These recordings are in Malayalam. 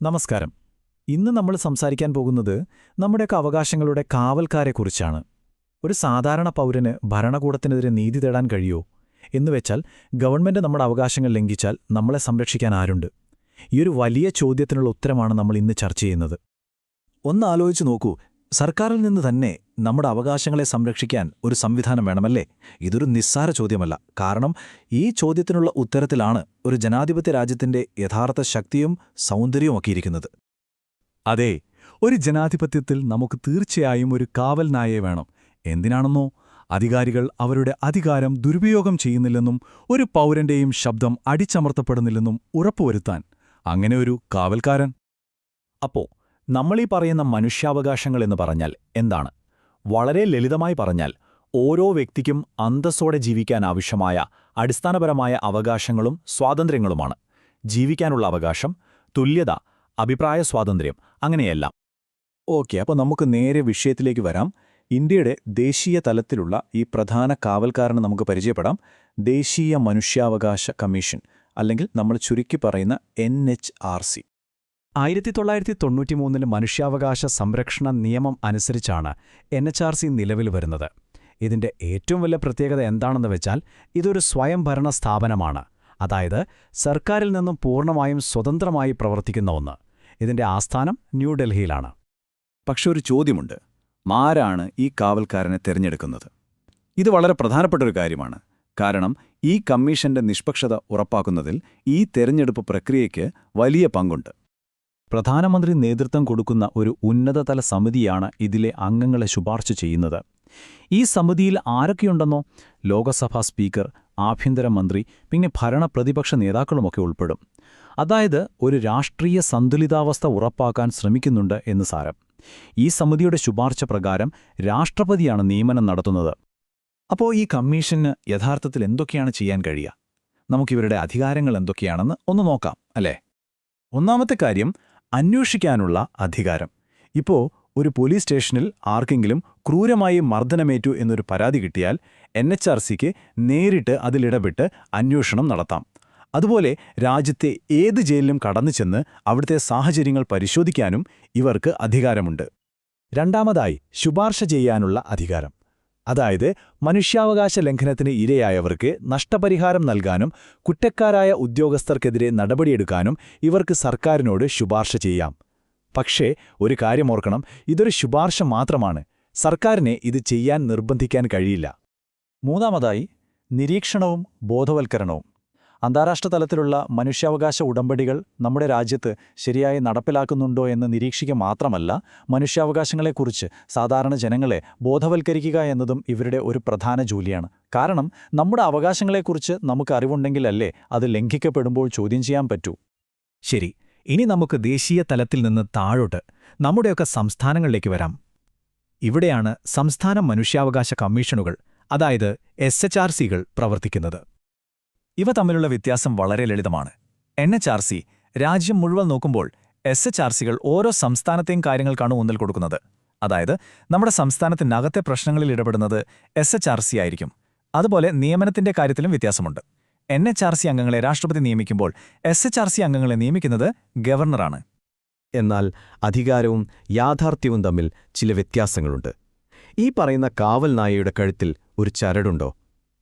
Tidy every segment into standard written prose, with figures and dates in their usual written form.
നമസ്കാരം. ഇന്ന് നമ്മൾ സംസാരിക്കാൻ പോകുന്നത് നമ്മുടെയൊക്കെ അവകാശങ്ങളുടെ കാവൽക്കാരെക്കുറിച്ചാണ്. ഒരു സാധാരണ പൗരന് ഭരണകൂടത്തിനെതിരെ നീതി തേടാൻ കഴിയോ? എന്നുവെച്ചാൽ ഗവൺമെന്റ് നമ്മുടെ അവകാശങ്ങൾ ലംഘിച്ചാൽ നമ്മളെ സംരക്ഷിക്കാൻ ആരുണ്ട്? ഈയൊരു വലിയ ചോദ്യത്തിനുള്ള ഉത്തരമാണ് നമ്മൾ ഇന്ന് ചർച്ച ചെയ്യുന്നത്. ഒന്ന് ആലോചിച്ചു നോക്കൂ, സർക്കാരിൽ നിന്ന് തന്നെ നമ്മുടെ അവകാശങ്ങളെ സംരക്ഷിക്കാൻ ഒരു സംവിധാനം വേണമല്ലേ? ഇതൊരു നിസ്സാര ചോദ്യമല്ല. കാരണം ഈ ചോദ്യത്തിനുള്ള ഉത്തരത്തിലാണ് ഒരു ജനാധിപത്യ രാജ്യത്തിന്റെ യഥാർത്ഥ ശക്തിയും സൗന്ദര്യവുമൊക്കെ ഇരിക്കുന്നത്. അതെ, ഒരു ജനാധിപത്യത്തിൽ നമുക്ക് തീർച്ചയായും ഒരു കാവൽ നായയെ വേണം. എന്തിനാണെന്നോ, അധികാരികൾ അവരുടെ അധികാരം ദുരുപയോഗം ചെയ്യുന്നില്ലെന്നും ഒരു പൗരന്റെയും ശബ്ദം അടിച്ചമർത്തപ്പെടുന്നില്ലെന്നും ഉറപ്പുവരുത്താൻ. അങ്ങനെ ഒരു കാവൽക്കാരൻ. അപ്പോ നമ്മളീ പറയുന്ന മനുഷ്യാവകാശങ്ങൾ എന്ന് പറഞ്ഞാൽ എന്താണ്? വളരെ ലളിതമായി പറഞ്ഞാൽ, ഓരോ വ്യക്തിക്കും അന്തസ്സോടെ ജീവിക്കാൻ ആവശ്യമായ അടിസ്ഥാനപരമായ അവകാശങ്ങളും സ്വാതന്ത്ര്യങ്ങളുമാണ്. ജീവിക്കാനുള്ള അവകാശം, തുല്യത, അഭിപ്രായ സ്വാതന്ത്ര്യം, അങ്ങനെയെല്ലാം. ഓക്കെ, അപ്പോൾ നമുക്ക് നേരെ വിഷയത്തിലേക്ക് വരാം. ഇന്ത്യയുടെ ദേശീയ തലത്തിലുള്ള ഈ പ്രധാന കാവൽക്കാരനെ നമുക്ക് പരിചയപ്പെടാം. ദേശീയ മനുഷ്യാവകാശ കമ്മീഷൻ, അല്ലെങ്കിൽ നമ്മൾ ചുരുക്കി പറയുന്ന NHRC. 1993 മനുഷ്യാവകാശ സംരക്ഷണ നിയമം അനുസരിച്ചാണ് NHRC നിലവിൽ വരുന്നത്. ഇതിന്റെ ഏറ്റവും വലിയ പ്രത്യേകത എന്താണെന്ന് വെച്ചാൽ, ഇതൊരു സ്വയംഭരണ സ്ഥാപനമാണ്. അതായത് സർക്കാരിൽ നിന്നും പൂർണ്ണമായും സ്വതന്ത്രമായി പ്രവർത്തിക്കുന്ന ഒന്ന്. ഇതിന്റെ ആസ്ഥാനം ന്യൂഡൽഹിയിലാണ്. പക്ഷെ ഒരു ചോദ്യമുണ്ട്: ആരാണ് ഈ കാവൽക്കാരനെ തിരഞ്ഞെടുക്കുന്നത്? ഇത് വളരെ പ്രധാനപ്പെട്ടൊരു കാര്യമാണ്. കാരണം ഈ കമ്മീഷന്റെ നിഷ്പക്ഷത ഉറപ്പാക്കുന്നതിൽ ഈ തെരഞ്ഞെടുപ്പ് പ്രക്രിയയ്ക്ക് വലിയ പങ്കുണ്ട്. പ്രധാനമന്ത്രി നേതൃത്വം കൊടുക്കുന്ന ഒരു ഉന്നതതല സമിതിയാണ് ഇതിലെ അംഗങ്ങളെ ശുപാർശ ചെയ്യുന്നത്. ഈ സമിതിയിൽ ആരൊക്കെയുണ്ടെന്നോ? ലോകസഭാ സ്പീക്കർ, ആഭ്യന്തരമന്ത്രി, പിന്നെ പ്രതിപക്ഷ നേതാക്കളുമൊക്കെ ഉൾപ്പെടും. അതായത് ഒരു രാഷ്ട്രീയ സന്തുലിതാവസ്ഥ ഉറപ്പാക്കാൻ ശ്രമിക്കുന്നുണ്ട് എന്ന് സാരം. ഈ സമിതിയുടെ ശുപാർശ പ്രകാരം രാഷ്ട്രപതിയാണ് നിയമനം നടത്തുന്നത്. അപ്പോൾ ഈ കമ്മീഷന് യഥാർത്ഥത്തിൽ എന്തൊക്കെയാണ് ചെയ്യാൻ കഴിയുക? നമുക്കിവരുടെ അധികാരങ്ങൾ എന്തൊക്കെയാണെന്ന് ഒന്ന് നോക്കാം, അല്ലേ? ഒന്നാമത്തെ കാര്യം, അന്വേഷിക്കാനുള്ള അധികാരം. ഇപ്പോൾ ഒരു പോലീസ് സ്റ്റേഷനിൽ ആർക്കെങ്കിലും ക്രൂരമായി മർദ്ദനമേറ്റു എന്നൊരു പരാതി കിട്ടിയാൽ NHRCക്ക് നേരിട്ട് അതിലിടപെട്ട് അന്വേഷണം നടത്താം. അതുപോലെ രാജ്യത്തെ ഏത് ജയിലിലും കടന്നുചെന്ന് അവിടുത്തെ സാഹചര്യങ്ങൾ പരിശോധിക്കാനും ഇവർക്ക് അധികാരമുണ്ട്. രണ്ടാമതായി, ശുപാർശ ചെയ്യാനുള്ള അധികാരം. അതായത് മനുഷ്യാവകാശ ലംഘനത്തിന് ഇരയായവർക്ക് നഷ്ടപരിഹാരം നൽകാനും കുറ്റക്കാരായ ഉദ്യോഗസ്ഥർക്കെതിരെ നടപടിയെടുക്കാനും ഇവർക്ക് സർക്കാരിനോട് ശുപാർശ ചെയ്യാം. പക്ഷേ ഒരു കാര്യം ഓർക്കണം, ഇതൊരു ശുപാർശ മാത്രമാണ്. സർക്കാരിനെ ഇത് ചെയ്യാൻ നിർബന്ധിക്കാൻ കഴിയില്ല. മൂന്നാമതായി, നിരീക്ഷണവും ബോധവൽക്കരണവും. അന്താരാഷ്ട്ര തലത്തിലുള്ള മനുഷ്യാവകാശ ഉടമ്പടികൾ നമ്മുടെ രാജ്യത്ത് ശരിയായി നടപ്പിലാക്കുന്നുണ്ടോ എന്ന് നിരീക്ഷിക്കുക മാത്രമല്ല, മനുഷ്യാവകാശങ്ങളെക്കുറിച്ച് സാധാരണ ജനങ്ങളെ ബോധവൽക്കരിക്കുക എന്നതും ഇവരുടെ ഒരു പ്രധാന ജോലിയാണ്. കാരണം നമ്മുടെ അവകാശങ്ങളെക്കുറിച്ച് നമുക്ക് അറിവുണ്ടെങ്കിലല്ലേ അത് ലംഘിക്കപ്പെടുമ്പോൾ ചോദ്യം ചെയ്യാൻ പറ്റൂ. ശരി, ഇനി നമുക്ക് ദേശീയ തലത്തിൽ നിന്ന് താഴോട്ട് നമ്മുടെയൊക്കെ സംസ്ഥാനങ്ങളിലേക്ക് വരാം. ഇവിടെയാണ് സംസ്ഥാന മനുഷ്യാവകാശ കമ്മീഷനുകൾ, അതായത് SHRCകൾ പ്രവർത്തിക്കുന്നത്. ഇവ തമ്മിലുള്ള വ്യത്യാസം വളരെ ലളിതമാണ്. NHRC രാജ്യം മുഴുവൻ നോക്കുമ്പോൾ SHRCകൾ ഓരോ സംസ്ഥാനത്തെയും കാര്യങ്ങൾക്കാണ് ഊന്നൽ കൊടുക്കുന്നത്. അതായത് നമ്മുടെ സംസ്ഥാനത്തിനകത്തെ പ്രശ്നങ്ങളിൽ ഇടപെടുന്നത് SHRC ആയിരിക്കും. അതുപോലെ നിയമനത്തിന്റെ കാര്യത്തിലും വ്യത്യാസമുണ്ട്. NHRC അംഗങ്ങളെ രാഷ്ട്രപതി നിയമിക്കുമ്പോൾ SHRC അംഗങ്ങളെ നിയമിക്കുന്നത് ഗവർണറാണ്. എന്നാൽ അധികാരവും യാഥാർത്ഥ്യവും തമ്മിൽ ചില വ്യത്യാസങ്ങളുണ്ട്. ഈ പറയുന്ന കാവൽ നായയുടെ കഴുത്തിൽ ഒരു ചരടുണ്ടോ?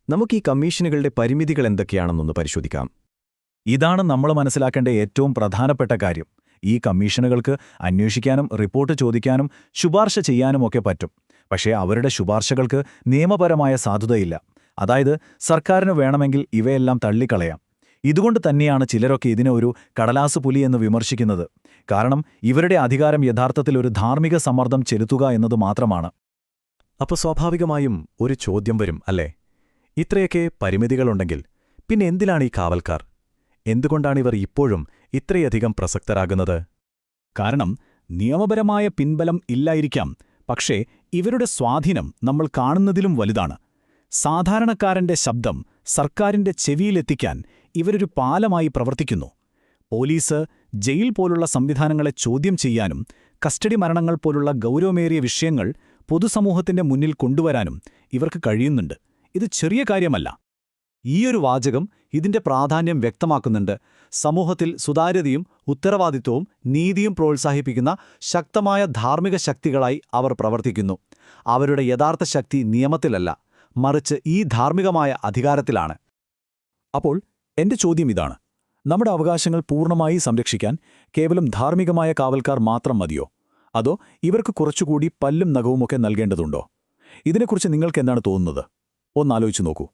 നമുക്ക് ഈ കമ്മീഷനുകളുടെ പരിമിതികൾ എന്തൊക്കെയാണെന്നൊന്ന് പരിശോധിക്കാം. ഇതാണ് നമ്മൾ മനസ്സിലാക്കേണ്ട ഏറ്റവും പ്രധാനപ്പെട്ട കാര്യം. ഈ കമ്മീഷനുകൾക്ക് അന്വേഷിക്കാനും റിപ്പോർട്ട് ചോദിക്കാനും ശുപാർശ ചെയ്യാനുമൊക്കെ പറ്റും. പക്ഷേ അവരുടെ ശുപാർശകൾക്ക് നിയമപരമായ സാധുതയില്ല. അതായത് സർക്കാരിന് വേണമെങ്കിൽ ഇവയെല്ലാം തള്ളിക്കളയാം. ഇതുകൊണ്ട് തന്നെയാണ് ചിലരൊക്കെ ഇതിനെ ഒരു കടലാസ് പുലി എന്ന് വിമർശിക്കുന്നത്. കാരണം ഇവരുടെ അധികാരം യഥാർത്ഥത്തിൽ ഒരു ധാർമ്മിക സമ്മർദ്ദം ചെലുത്തുക എന്നതു മാത്രമാണ്. അപ്പോൾ സ്വാഭാവികമായും ഒരു ചോദ്യം വരും, അല്ലേ? ഇത്രയൊക്കെ പരിമിതികളുണ്ടെങ്കിൽ പിന്നെ എന്തിനാണ് ഈ കാവൽക്കാർ? എന്തുകൊണ്ടാണിവർ ഇപ്പോഴും ഇത്രയധികം പ്രസക്തരാകുന്നത്? കാരണം നിയമപരമായ പിൻബലം ഇല്ലായിരിക്കാം, പക്ഷേ ഇവരുടെ സ്വാധീനം നമ്മൾ കാണുന്നതിലും വലുതാണ്. സാധാരണക്കാരന്റെ ശബ്ദം സർക്കാരിന്റെ ചെവിയിലെത്തിക്കാൻ ഇവരൊരു പാലമായി പ്രവർത്തിക്കുന്നു. പോലീസ്, ജയിൽ പോലുള്ള സംവിധാനങ്ങളെ ചോദ്യം ചെയ്യാനും കസ്റ്റഡി മരണങ്ങൾ പോലുള്ള ഗൗരവമേറിയ വിഷയങ്ങൾ പൊതുസമൂഹത്തിന്റെ മുന്നിൽ കൊണ്ടുവരാനും ഇവർക്ക് കഴിയുന്നുണ്ട്. ഇത് ചെറിയ കാര്യമല്ല. ഈയൊരു വാചകം ഇതിന്റെ പ്രാധാന്യം വ്യക്തമാക്കുന്നുണ്ട്. സമൂഹത്തിൽ സുതാര്യതയും ഉത്തരവാദിത്വവും നീതിയും പ്രോത്സാഹിപ്പിക്കുന്ന ശക്തമായ ധാർമ്മിക ശക്തികളായി അവർ പ്രവർത്തിക്കുന്നു. അവരുടെ യഥാർത്ഥ ശക്തി നിയമത്തിലല്ല, മറിച്ച് ഈ ധാർമ്മികമായ അധികാരത്തിലാണ്. അപ്പോൾ എന്റെ ചോദ്യം ഇതാണ്: നമ്മുടെ അവകാശങ്ങൾ പൂർണ്ണമായി സംരക്ഷിക്കാൻ കേവലം ധാർമ്മികമായ കാവൽക്കാർ മാത്രം മതിയോ? അതോ ഇവർക്ക് കുറച്ചുകൂടി പല്ലും നഖവുമൊക്കെ നൽകേണ്ടതുണ്ടോ? ഇതിനെക്കുറിച്ച് നിങ്ങൾക്ക് എന്താണ് തോന്നുന്നത്? ഒന്നാലോചിച്ചു നോക്കൂ.